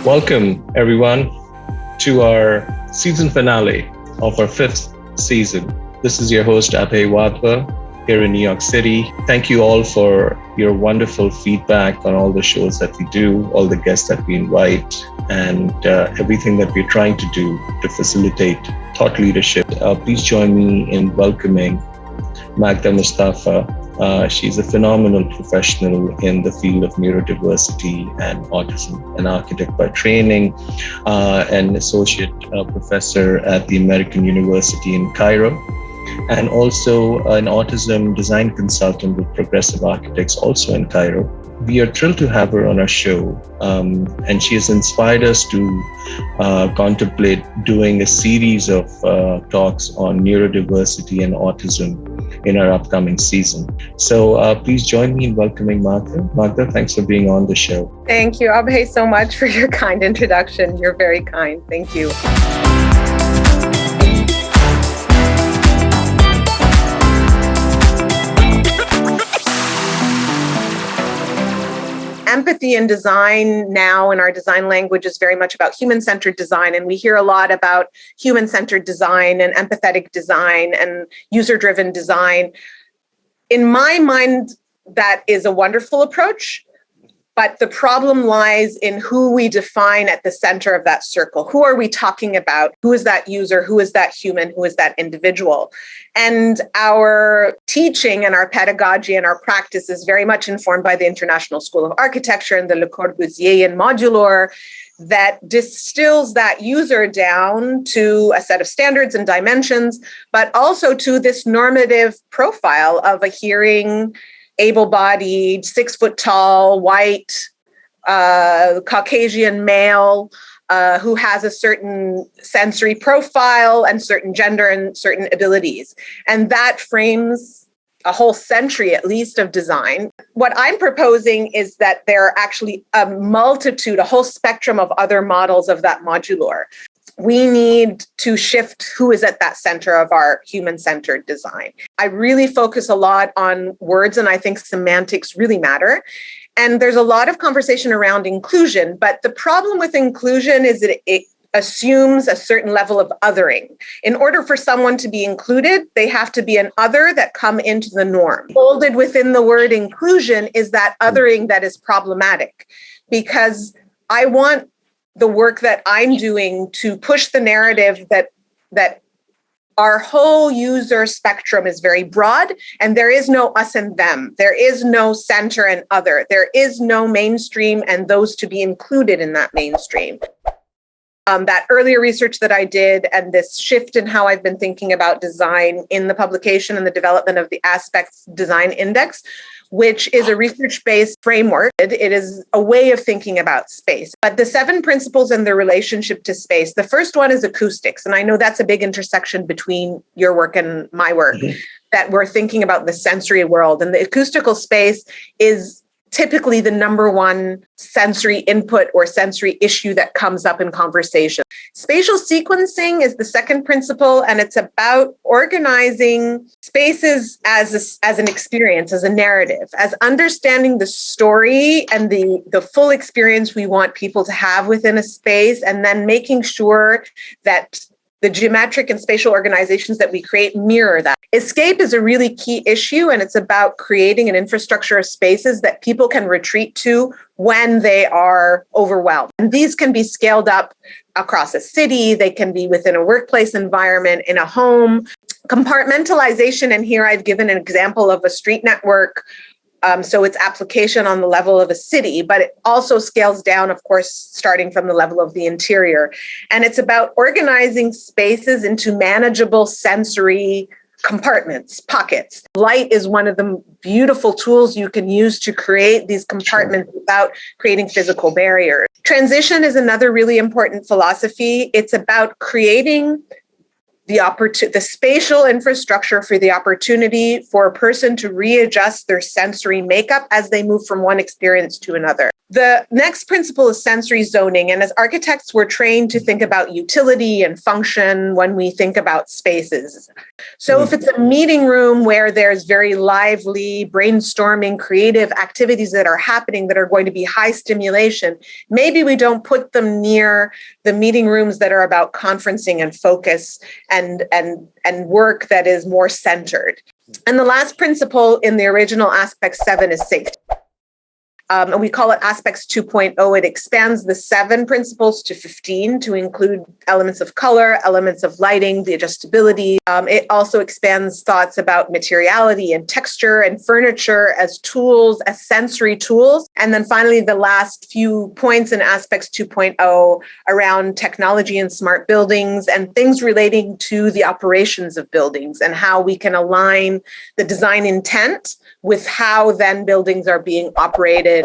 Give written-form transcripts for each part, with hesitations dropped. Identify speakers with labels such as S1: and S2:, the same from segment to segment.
S1: Welcome, everyone, to our season finale of our 5th season. This is your host, Abhay Wadhwa, here in New York City. Thank you all for your wonderful feedback on all the shows that we do, all the guests that we invite, and everything that we're trying to do to facilitate thought leadership. Please join me in welcoming Magda Mostafa. She's a phenomenal professional in the field of neurodiversity and autism, an architect by training, an associate professor at the American University in Cairo, and also an autism design consultant with Progressive Architects, also in Cairo. We are thrilled to have her on our show, and she has inspired us to contemplate doing a series of talks on neurodiversity and autism in our upcoming season. So please join me in welcoming Magda. Magda, thanks for being on the show.
S2: Thank you, Abhay, so much for your kind introduction. You're very kind. Thank you. Empathy in design now in our design language is very much about human-centered design. And we hear a lot about human-centered design and empathetic design and user-driven design. In my mind, that is a wonderful approach. But the problem lies in who we define at the center of that circle. Who are we talking about? Who is that user? Who is that human? Who is that individual? And our teaching and our pedagogy and our practice is very much informed by the International School of Architecture and the Le Corbusierian modular that distills that user down to a set of standards and dimensions, but also to this normative profile of a hearing, able-bodied, 6 foot tall, white, Caucasian male who has a certain sensory profile and certain gender and certain abilities. And that frames a whole century, at least, of design. What I'm proposing is that there are actually a multitude, a whole spectrum of other models of that modular. We need to shift who is at that center of our human-centered design. I really focus a lot on words, and I think semantics really matter. And there's a lot of conversation around inclusion, but the problem with inclusion is that it assumes a certain level of othering. In order for someone to be included, they have to be an other that come into the norm. Folded within the word inclusion is that othering that is problematic, because I want the work that I'm doing to push the narrative that our whole user spectrum is very broad and there is no us and them. There is no center and other. There is no mainstream and those to be included in that mainstream. That earlier research that I did and this shift in how I've been thinking about design in the publication and the development of the Aspects Design Index, which is a research-based framework. It is a way of thinking about space. But the 7 principles and their relationship to space, the first one is acoustics. And I know that's a big intersection between your work and my work, that we're thinking about the sensory world. And the acoustical space is typically the number one sensory input or sensory issue that comes up in conversation. Spatial sequencing is the second principle, and it's about organizing spaces as an experience, as a narrative, as understanding the story and the full experience we want people to have within a space, and then making sure that the geometric and spatial organizations that we create mirror that. Escape is a really key issue, and it's about creating an infrastructure of spaces that people can retreat to when they are overwhelmed. And these can be scaled up across a city, they can be within a workplace environment, in a home. Compartmentalization, and here I've given an example of a street network, so it's application on the level of a city, but it also scales down, of course, starting from the level of the interior. And it's about organizing spaces into manageable sensory compartments, pockets. Light is one of the beautiful tools you can use to create these compartments without creating physical barriers. Transition is another really important philosophy. It's about creating the spatial infrastructure for the opportunity for a person to readjust their sensory makeup as they move from one experience to another. The next principle is sensory zoning. And as architects, we're trained to think about utility and function when we think about spaces. So if it's a meeting room where there's very lively brainstorming, creative activities that are happening that are going to be high stimulation, maybe we don't put them near the meeting rooms that are about conferencing and focus and work that is more centered. And the last principle in the original Aspect 7 is safety. And we call it Aspects 2.0. It expands the 7 principles to 15 to include elements of color, elements of lighting, the adjustability. It also expands thoughts about materiality and texture and furniture as tools, as sensory tools. And then finally, the last few points in Aspects 2.0 around technology and smart buildings and things relating to the operations of buildings and how we can align the design intent with how then buildings are being operated.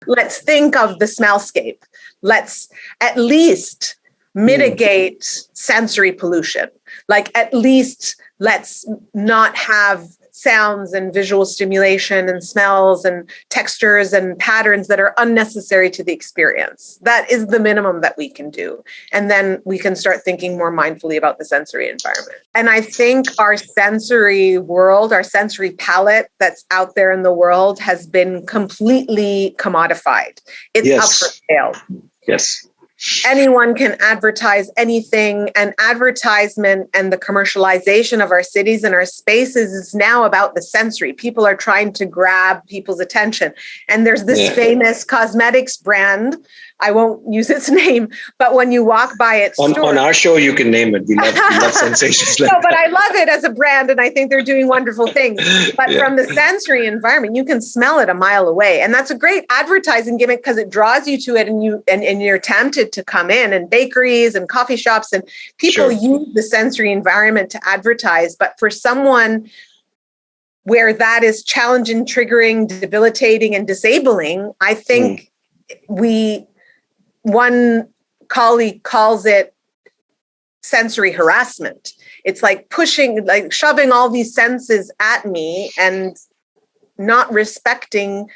S2: Let's think of the smellscape. Let's at least mitigate sensory pollution. Like at least let's not have sounds and visual stimulation and smells and textures and patterns that are unnecessary to the experience. That is the minimum that we can do. And then we can start thinking more mindfully about the sensory environment. And I think our sensory world, our sensory palette that's out there in the world has been completely commodified. It's up for sale.
S1: Yes.
S2: Anyone can advertise anything, and advertisement and the commercialization of our cities and our spaces is now about the sensory. People are trying to grab people's attention. And there's this famous cosmetics brand. I won't use its name, but when you walk by its store.
S1: On our show, you can name it. We love sensations like
S2: No, but I love it as a brand, and I think they're doing wonderful things. But from the sensory environment, you can smell it a mile away. And that's a great advertising gimmick because it draws you to it, and you're tempted to come in, and bakeries and coffee shops and people use the sensory environment to advertise. But for someone where that is challenging, triggering, debilitating, and disabling, I think one colleague calls it sensory harassment. It's like pushing, like shoving all these senses at me and not respecting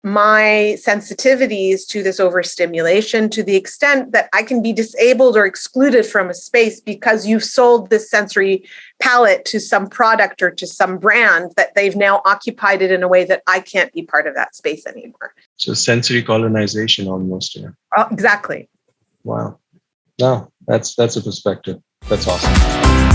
S2: my sensitivities to this overstimulation to the extent that I can be disabled or excluded from a space because you've sold this sensory palette to some product or to some brand that they've now occupied it in a way that I can't be part of that space anymore.
S1: So sensory colonization almost. Yeah.
S2: Exactly.
S1: Wow. No, that's a perspective. That's awesome.